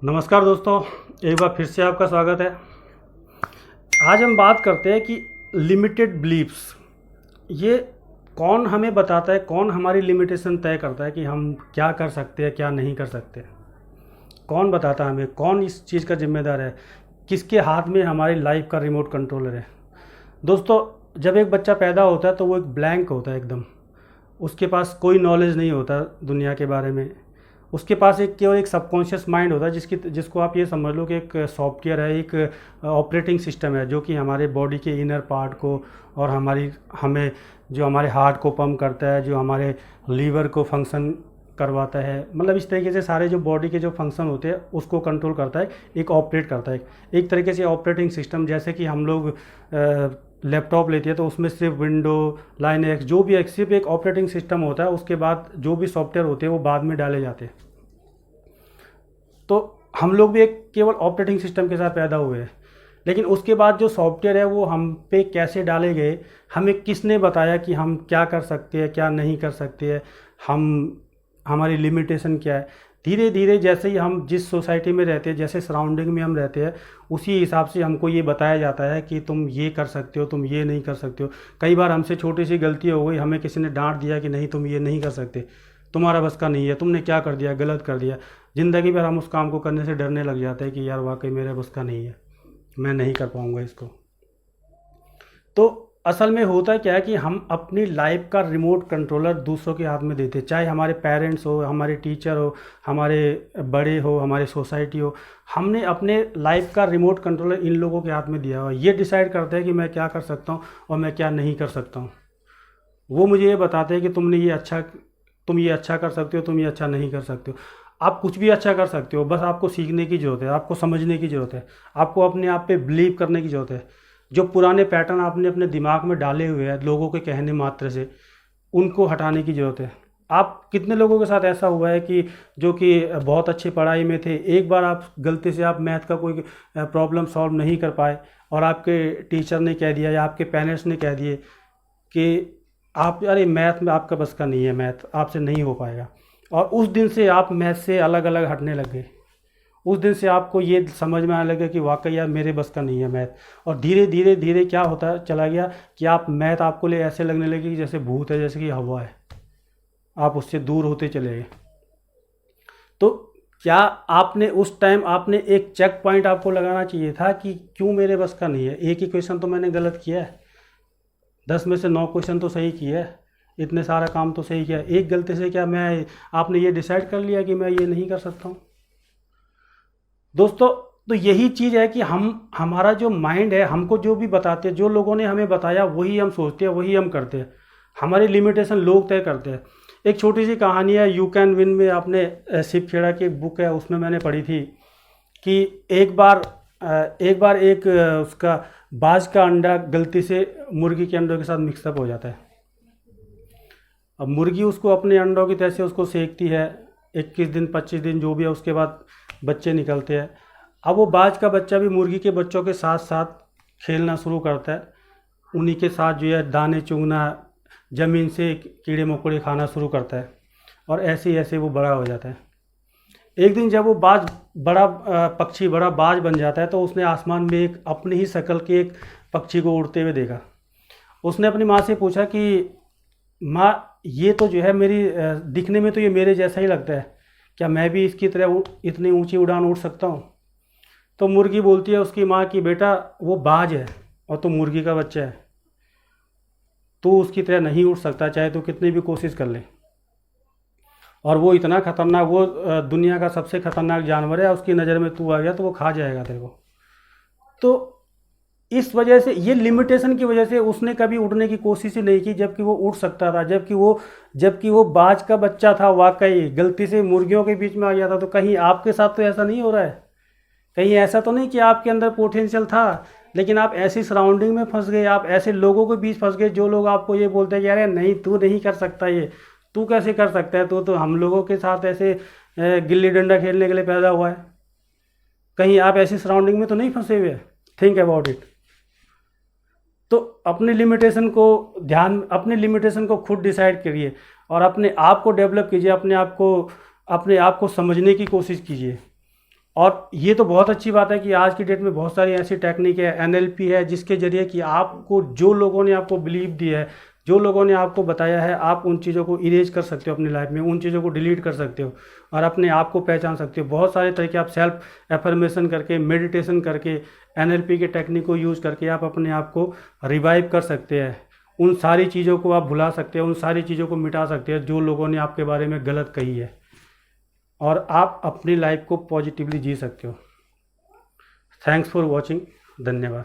नमस्कार दोस्तों, एक बार फिर से आपका स्वागत है। आज हम बात करते हैं कि लिमिटेड बिलीफ्स, ये कौन हमें बताता है, कौन हमारी लिमिटेशन तय करता है कि हम क्या कर सकते हैं क्या नहीं कर सकते। कौन बताता है हमें, कौन इस चीज़ का जिम्मेदार है, किसके हाथ में हमारी लाइफ का रिमोट कंट्रोलर है। दोस्तों, जब एक बच्चा पैदा होता है तो वो एक ब्लैंक होता है एकदम। उसके पास कोई नॉलेज नहीं होता दुनिया के बारे में। उसके पास एक केवल एक सबकॉन्शियस माइंड होता है जिसको आप ये समझ लो कि एक सॉफ्टवेयर है, एक ऑपरेटिंग सिस्टम है जो कि हमारे बॉडी के इनर पार्ट को और हमें जो हमारे हार्ट को पंप करता है, जो हमारे लीवर को फंक्शन करवाता है, मतलब इस तरीके से सारे जो बॉडी के जो फंक्शन होते हैं उसको कंट्रोल करता है, एक ऑपरेट करता है। एक तरीके से ऑपरेटिंग सिस्टम, जैसे कि हम लोग लैपटॉप लेते हैं तो उसमें सिर्फ विंडो, लाइन एक्स, जो भी सिर्फ एक ऑपरेटिंग सिस्टम होता है। उसके बाद जो भी सॉफ्टवेयर होते हैं वो बाद में डाले जाते हैं। तो हम लोग भी एक केवल ऑपरेटिंग सिस्टम के साथ पैदा हुए हैं, लेकिन उसके बाद जो सॉफ्टवेयर है वो हम पे कैसे डाले गए, हमें किसने बताया कि हम क्या कर सकते हैं क्या नहीं कर सकते हैं, हमारी लिमिटेशन क्या है। धीरे धीरे जैसे ही हम जिस सोसाइटी में रहते हैं, जैसे सराउंडिंग में हम रहते हैं, उसी हिसाब से हमको ये बताया जाता है कि तुम ये कर सकते हो, तुम ये नहीं कर सकते हो। कई बार हमसे छोटी सी गलती हो गई, हमें किसी ने डांट दिया कि नहीं तुम ये नहीं कर सकते, तुम्हारा बस का नहीं है, तुमने क्या कर दिया, गलत कर दिया। ज़िंदगी भर हम उस काम को करने से डरने लग जाते हैं कि यार वाकई मेरे बस का नहीं है, मैं नहीं कर पाऊँगा इसको। तो असल में होता क्या है कि हम अपनी लाइफ का रिमोट कंट्रोलर दूसरों के हाथ में देते हैं, चाहे हमारे पेरेंट्स हो, हमारे टीचर हो, हमारे बड़े हो, हमारे सोसाइटी हो। हमने अपने लाइफ का रिमोट कंट्रोलर इन लोगों के हाथ में दिया हुआ है। ये डिसाइड करते हैं कि मैं क्या कर सकता हूँ और मैं क्या नहीं कर सकता हूँ। वो मुझे ये बताते हैं कि तुम ये अच्छा कर सकते हो, तुम ये अच्छा नहीं कर सकते हो। आप कुछ भी अच्छा कर सकते हो, बस आपको सीखने की ज़रूरत है, आपको समझने की ज़रूरत है, आपको अपने आप पे बिलीव करने की ज़रूरत है। जो पुराने पैटर्न आपने अपने दिमाग में डाले हुए हैं लोगों के कहने मात्र से, उनको हटाने की ज़रूरत है। आप कितने लोगों के साथ ऐसा हुआ है कि जो कि बहुत अच्छी पढ़ाई में थे, एक बार आप गलती से आप मैथ का कोई प्रॉब्लम सॉल्व नहीं कर पाए और आपके टीचर ने कह दिया या आपके पेरेंट्स ने कह दिए कि आप, अरे मैथ में आपका बस का नहीं है, मैथ आपसे नहीं हो पाएगा। और उस दिन से आप मैथ से अलग अलग हटने लगे। उस दिन से आपको ये समझ में आने लगा कि वाकई यार मेरे बस का नहीं है मैथ। और धीरे धीरे धीरे क्या होता चला गया कि आप मैथ आपको ले ऐसे लगने लगे कि जैसे भूत है, जैसे कि हवा है, आप उससे दूर होते चले गए। तो क्या आपने उस टाइम आपने एक चेक पॉइंट आपको लगाना चाहिए था कि क्यों मेरे बस का नहीं है। एक ही क्वेश्चन तो मैंने गलत किया है, 10 में से 9 क्वेश्चन तो सही किया है, इतने सारा काम तो सही किया है, एक गलती से क्या मैं आपने ये डिसाइड कर लिया कि मैं ये नहीं कर सकता हूँ। दोस्तों, तो यही चीज़ है कि हमारा जो माइंड है, हमको जो भी बताते हैं, जो लोगों ने हमें बताया वही हम सोचते हैं, वही हम करते हैं। हमारी लिमिटेशन लोग तय करते हैं। एक छोटी सी कहानी है, यू कैन विन में, आपने शिव खेड़ा की एक बुक है उसमें मैंने पढ़ी थी कि एक बार उसका बाज का अंडा गलती से मुर्गी के अंडों के साथ मिक्सअप हो जाता है। अब मुर्गी उसको अपने अंडों की तरह से उसको सेकती है, 21 दिन 25 दिन जो भी है, उसके बाद बच्चे निकलते हैं। अब वो बाज का बच्चा भी मुर्गी के बच्चों के साथ साथ खेलना शुरू करता है, उन्हीं के साथ जो है दाने चुगना, ज़मीन से कीड़े मकोड़े खाना शुरू करता है, और ऐसे ऐसे वो बड़ा हो जाता है। एक दिन जब वो पक्षी बड़ा बाज बन जाता है तो उसने आसमान में एक अपनी ही शक्ल के एक पक्षी को उड़ते हुए देखा। उसने अपनी माँ से पूछा कि माँ, ये तो जो है मेरी दिखने में तो ये मेरे जैसा ही लगता है, क्या मैं भी इसकी तरह इतनी ऊंची उड़ान उड़ सकता हूँ। तो मुर्गी बोलती है उसकी माँ कि बेटा वो बाज है और तू मुर्गी का बच्चा है, तू उसकी तरह नहीं उड़ सकता चाहे तू कितनी भी कोशिश कर ले। और वो इतना खतरनाक, वो दुनिया का सबसे खतरनाक जानवर है, उसकी नज़र में तू आ गया तो वो खा जाएगा तेरे को। तो इस वजह से, ये लिमिटेशन की वजह से उसने कभी उड़ने की कोशिश ही नहीं की, जबकि वो उड़ सकता था, जबकि वो बाज का बच्चा था, वाकई गलती से मुर्गियों के बीच में आ गया था। तो कहीं आपके साथ तो ऐसा नहीं हो रहा है? कहीं ऐसा तो नहीं कि आपके अंदर पोटेंशियल था लेकिन आप ऐसी सराउंडिंग में फंस गए, आप ऐसे लोगों के बीच फंस गए जो लोग आपको ये बोलते हैं कि अरे नहीं तू नहीं कर सकता, ये तू कैसे कर सकता है, तो हम लोगों के साथ ऐसे गिल्ली डंडा खेलने के लिए पैदा हुआ है। कहीं आप ऐसी सराउंडिंग में तो नहीं फंसे हुए? Think about it. तो अपने लिमिटेशन को खुद डिसाइड करिए और अपने आप को डेवलप कीजिए, अपने आप को समझने की कोशिश कीजिए। और ये तो बहुत अच्छी बात है कि आज की डेट में बहुत सारी ऐसी टेक्निक है, एनएलपी है, जिसके ज़रिए कि आपको जो लोगों ने आपको बिलीव दिया है, जो लोगों ने आपको बताया है, आप उन चीज़ों को इरेज कर सकते हो अपनी लाइफ में, उन चीज़ों को डिलीट कर सकते हो और अपने आप को पहचान सकते हो। बहुत सारे तरीके आप सेल्फ एफर्मेशन करके, मेडिटेशन करके, एनएलपी के टेक्निक को यूज़ करके आप अपने आप को रिवाइव कर सकते हैं। उन सारी चीज़ों को आप भुला सकते हैं, उन सारी चीज़ों को मिटा सकते हैं जो लोगों ने आपके बारे में गलत कही है, और आप अपनी लाइफ को पॉजिटिवली जी सकते हो। Thanks for watching. धन्यवाद।